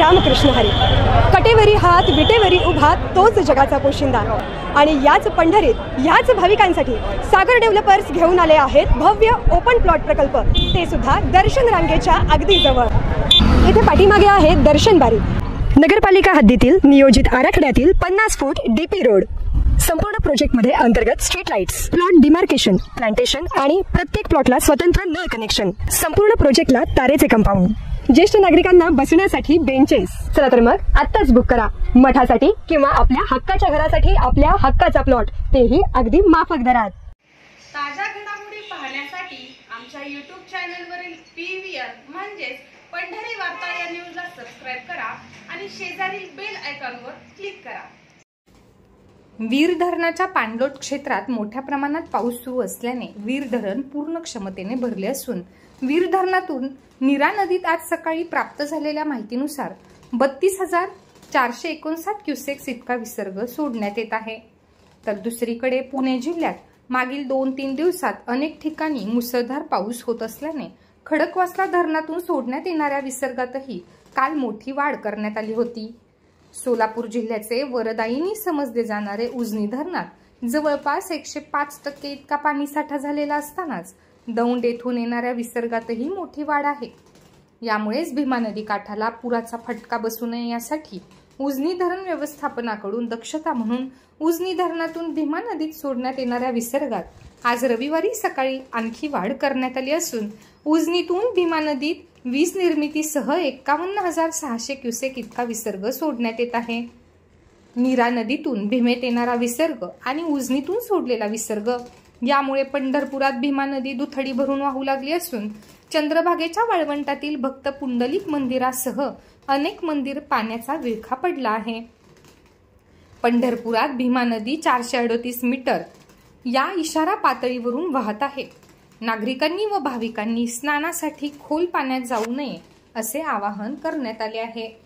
रामकृष्ण हरी. कटेवरी हात विटेवरी उभा तोच जगाचा पोशिंदा. आणि याच पंढरीत याच भाविकांसाठी सागर डेव्हलपर्स घेऊन आले आहेत भव्य ओपन प्लॉट प्रकल्प, ते सुद्धा दर्शन रांगेच्या अगदी जवळ. इथे पाठीमागे आहे दर्शन बारी. नगरपालिका हद्दीतील नियोजित आराखड्यातील 50 फूट डीपी रोड. संपूर्ण प्रोजेक्टमध्ये अंतर्गत street lights, plot demarcation, plantation आणि प्रत्येक प्लॉटला स्वतंत्र नळ कनेक्शन. संपूर्ण प्रोजेक्टला तारेचे कंपाऊंड. ज्येष्ठ नागरिकांना बसण्यासाठी बेंचेस. चला तर मग आत्ताच बुक करा मठासाठी किंवा आपल्या हक्काच्या घरासाठी आपल्या हक्काचा प्लॉट, तेही अगदी माफक दरात. ताज्या घडामोडी पाहण्यासाठी आमच्या YouTube चॅनलवरील PVR म्हणजेच पंढरी वार्ता या न्यूजला सबस्क्राइब करा आणि शेजारील बेल आयकॉनवर क्लिक करा. वीर धरणाच्या पाणलोट क्षेत्रात मोठ्या प्रमाणात पाऊस सुरू असल्याने वीर धरण पूर्ण क्षमतेने भरले असून वीर धरणातून नीरा नदीत आज सकाळी प्राप्त झालेल्या माहितीनुसार 32,459 क्युसेक्स इतका विसर्ग सोडण्यात येत आहे. तर दुसरीकडे पुणे जिल्ह्यात मागील 2-3 दिवसात अनेक ठिकाणी मुसळधार पाऊस होत असल्याने खडकवासला धरणातून सोडण्यात येणाऱ्या विसर्गातही काल मोठी वाढ करण्यात आली होती. सोलापूर जिल्ह्याचे वरदायिनी समजले जाणारे उजनी धरणात जवळपास 105% इतका पाणीसाठा झालेला असतानाच दौंड येथून येणाऱ्या विसर्गातही मोठी वाढ आहे. यामुळेच भीमा नदी काठाला पुराचा फटका बसू नये यासाठी उजनी धरण व्यवस्थापनाकडून दक्षता म्हणून उजनी धरणातून भीमा नदीत सोडण्यात येणाऱ्या विसर्गात आज रविवारी सकाळी आणखी वाढ करण्यात आली असून उजनीतून भीमा नदीत वीज निर्मितीसह 51,600 क्युसेक इतका विसर्ग सोडण्यात येत आहे. नीरा नदीतून भीमेत येणारा विसर्ग आणि उजनीतून सोडलेला विसर्ग यामुळे पंढरपुरात भीमा नदी दुथडी भरून वाहू लागली असून चंद्रभागेच्या वाळवंटातील भक्त पुंडलिक मंदिरासह अनेक मंदिर पाण्याचा विळखा पडला आहे. पंढरपुरात भीमा नदी 438 मीटर या इशारा पातळीवरून वाहत आहे. नागरिकांनी व भाविकांनी स्नानासाठी खोल पाण्यात जाऊ नये असे आवाहन करण्यात आले आहे.